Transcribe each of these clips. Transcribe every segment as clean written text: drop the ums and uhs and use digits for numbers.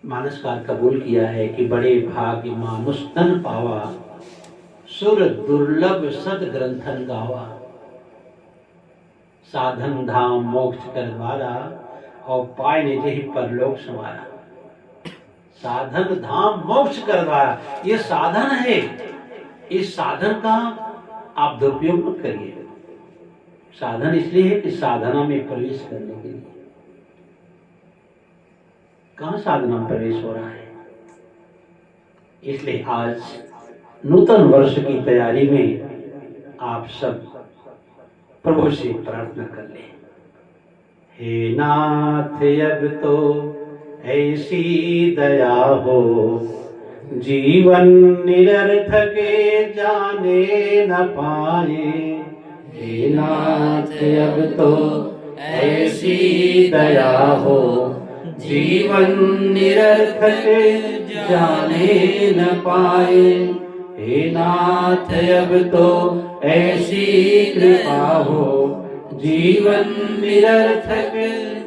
मानसकार कबूल किया है कि बड़े भाग्य मानुष तन पावा, सुर दुर्लभ सद ग्रंथन गावा। साधन धाम मोक्ष कर द्वारा, और पाए ने जही परलोक समारा। साधन धाम मोक्ष कर द्वारा, ये साधन है। इस साधन का आप दुरुपयोग मत करिए। साधन इसलिए है कि साधना में प्रवेश करने के लिए। कहां साधना में प्रवेश हो रहा है? इसलिए आज नूतन वर्ष की तैयारी में आप सब प्रभु से प्रार्थना कर ले। हे नाथ अब तो ऐसी दया हो, जीवन निरर्थक जाने न पाए। हे नाथ अब तो ऐसी दया हो, जीवन निरर्थक जाने न पाए। हे नाथ अब तो ऐसी कृपा हो, जीवन निरर्थक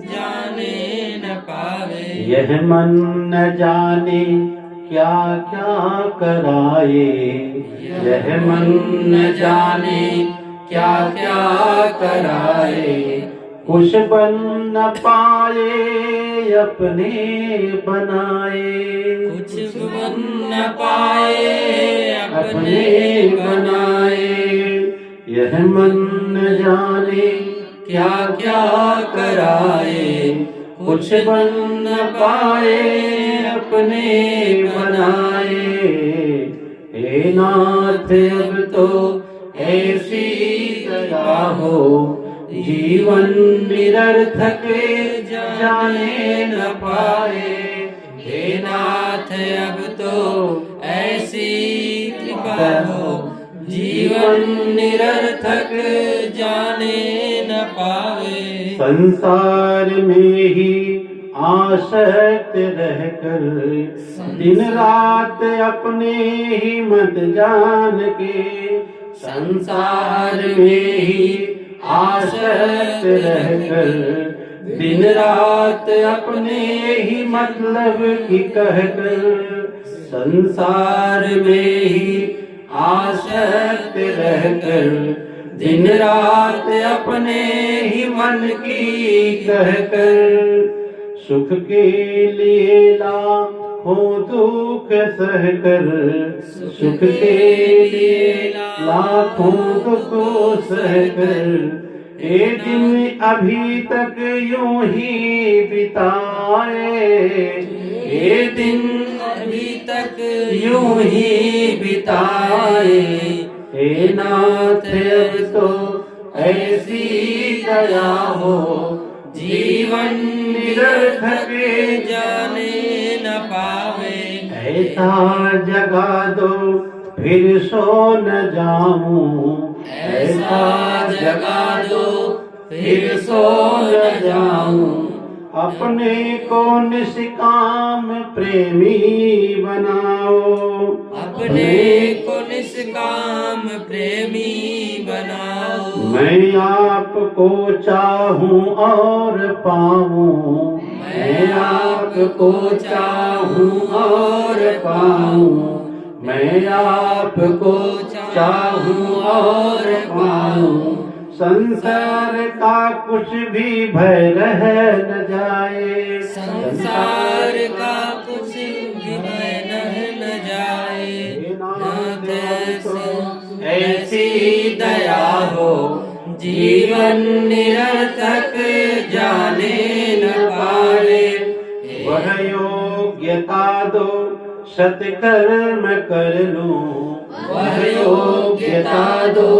जाने न पावे। यह मन न जाने क्या क्या कराए, यह मन न जाने क्या क्या कराए। कुछ बन न पाए अपने बनाए, कुछ बन न पाए अपने बनाए। यह मन न जाने क्या क्या कराए, कुछ बन न पाए अपने बनाए। हे नाथ अब तो ऐसी दया हो, जीवन निरर्थक जाने न पाए। हे नाथ अब तो ऐसी कृपा हो, जीवन निरर्थक जाने न पावे। संसार में ही आसक्त रहकर, दिन रात अपने ही मत जान के। संसार में ही आसक्त रहकर, दिन रात अपने ही मतलब की कहकर। संसार में ही आसक्त रहकर, दिन रात अपने ही मन की कहकर। सुख के लिए लाखों दुख सहकर, सुख के लिए लाखों दुख सहकर। एक दिन अभी तक यूं ही बिताए, एक दिन अभी तक यूं ही बिताए। हे नाथ अब तो ऐसी दया हो, जीवन निरर्थक जाने न पावे। ऐसा जगा दो फिर सो न जाऊं, ऐसा जगा दो फिर सो न जाऊं। अपने को निष्काम प्रेमी बनाओ, अपने को निष्काम प्रेमी बनाओ। मैं आपको चाहूं और पाऊं, मैं आपको चाहूं और पाऊं। मैं आपको चाहूं और पाऊं। संसार का कुछ भी भय रह न जाए, संसार का कुछ भी भय न जाए। नाथ ऐसी दया हो, जीवन निरर्थक जाने न पाए। वह योग्यता दो सत्कर्म कर लूं, वह योग्यता दो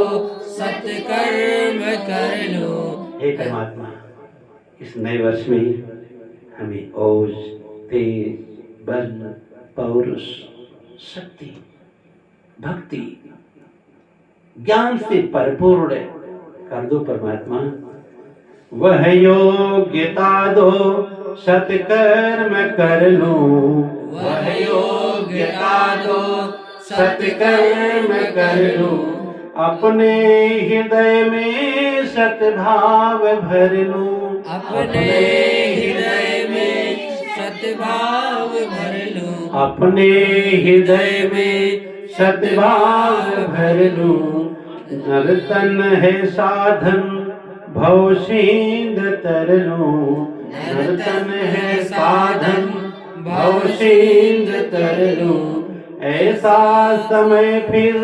सत्कर्म कर लो। हे परमात्मा, इस नए वर्ष में हमें ओज, तेज, बल, पौरुष, शक्ति, भक्ति, ज्ञान से परिपूर्ण कर दो परमात्मा। वह योग्यता दो सत्कर्म कर लूं, वह योग्यता दो सत्कर्म कर लूं। अपने हृदय में सद्भाव भर लूं, अपने हृदय में सद्भाव भर लूं, अपने हृदय में सद्भाव भर लूं। नर्तन है साधन भव सिंध तर लूं, नर्तन है साधन भव सिंध तर लूं। ऐसा समय फिर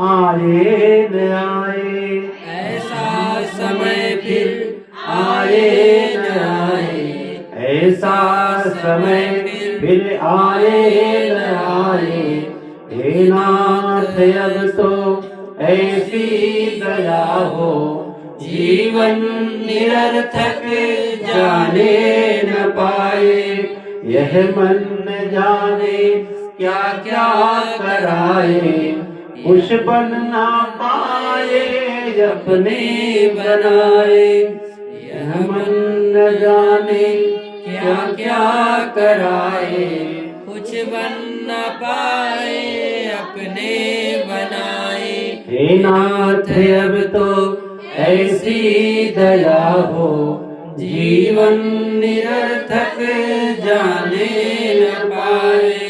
आए न आए, ऐसा समय फिर आए न आए, ऐसा समय फिर आए न आए। हे नाथ अब तो ऐसी दया हो, जीवन निरर्थक जाने न पाए। यह मन न जाने क्या क्या कराए, कुछ बन ना पाए अपने बनाए। यह मन न जाने क्या क्या कराए, कुछ बन न पाए अपने बनाए। हे नाथ अब तो ऐसी दया हो, जीवन निरर्थक जाने न पाए।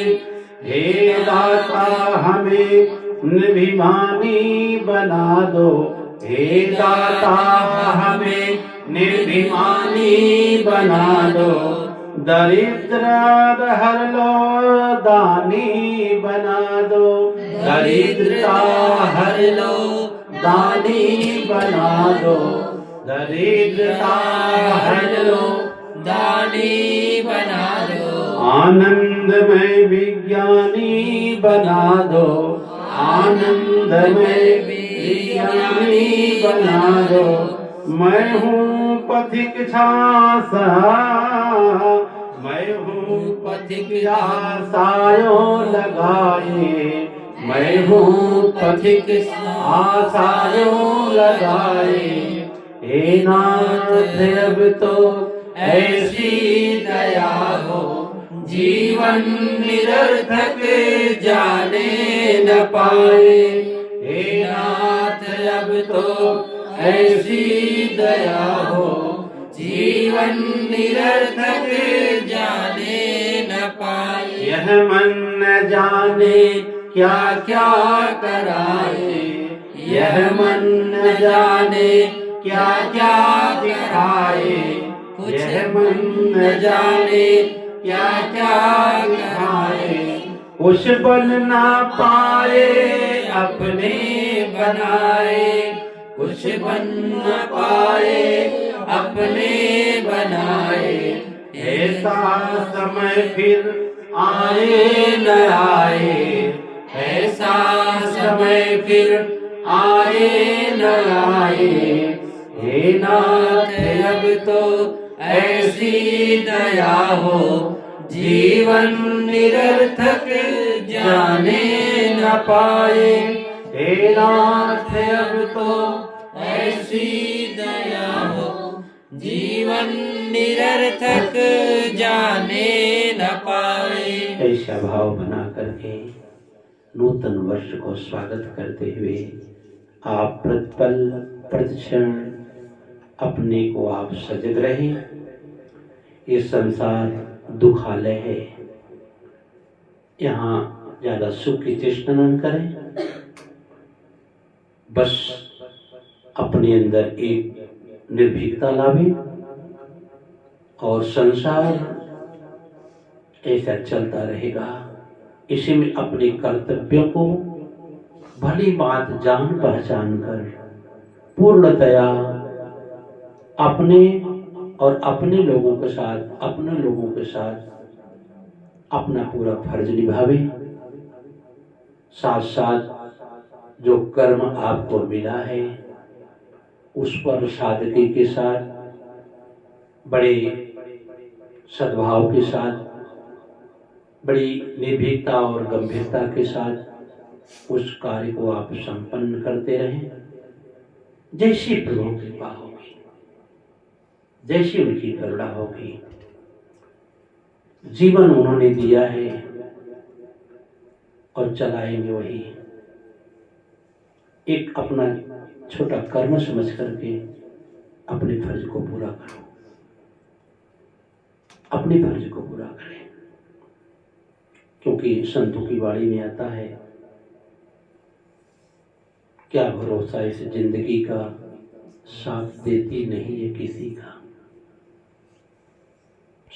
हे दाता हमें निर्भिमानी बना दो, हे दाता हमें निर्भिमानी बना दो। दरिद्र हर लो दानी बना दो, दरिद्रता हर लो दानी बना दो। दरिद्रता हर लो दानी बना दो। आनंदमय विज्ञानी बना दो, आनंदमय विज्ञानी बना दो। मैं हूँ पथिक छासा, मैं हूँ पथिक आशायों लगाए, मैं हूँ पथिक आशायों लगाए। हे नाथ अब तो ऐसी दया हो, जीवन निरर्थक जाने न पाए। हे नाथ अब तो ऐसी दया हो, जीवन निरर्थक जाने न पाए। यह मन न जाने क्या क्या कराए, यह मन न जाने क्या क्या दिखाए। यह मन न जाने क्या क्या दिखाए, कुछ बन ना पाए अपने बनाए। कुछ बन न पाए अपने बनाए। ऐसा समय फिर आए न आए, ऐसा समय फिर आए न आए। हे नाथ अब तो ऐसी दया हो, जीवन निरर्थक जाने न पाए। हे नाथ अब तो ऐसी दया हो, जीवन निरर्थक जाने न पाए। ऐसा भाव बना करके नूतन वर्ष को स्वागत करते हुए आप प्रतिपल प्रतिक्षण अपने को आप सजग रहें। ये संसार दुखालय है, यहाँ ज्यादा सुख की चेष्टा न करें, बस अपने अंदर एक निर्भीकता लावे और संसार ऐसा चलता रहेगा। इसी में अपने कर्तव्यों को भली बात जान पहचान कर पूर्णतया अपने और अपने लोगों के साथ अपना पूरा फर्ज निभावे। साथ साथ जो कर्म आपको मिला है उस पर सादगी के साथ, बड़े सद्भाव के साथ, बड़ी निर्भीकता और गंभीरता के साथ उस कार्य को आप संपन्न करते रहें। जैसी प्रभु की कृपा होगी, जैसी उनकी करुणा होगी। जीवन उन्होंने दिया है और चलाएंगे वही। एक अपना छोटा कर्म समझ करके अपने फर्ज को पूरा करो, अपने फर्ज को पूरा करें। क्योंकि संतों की वाणी में आता है, क्या भरोसा इस जिंदगी का, साथ देती नहीं है किसी का।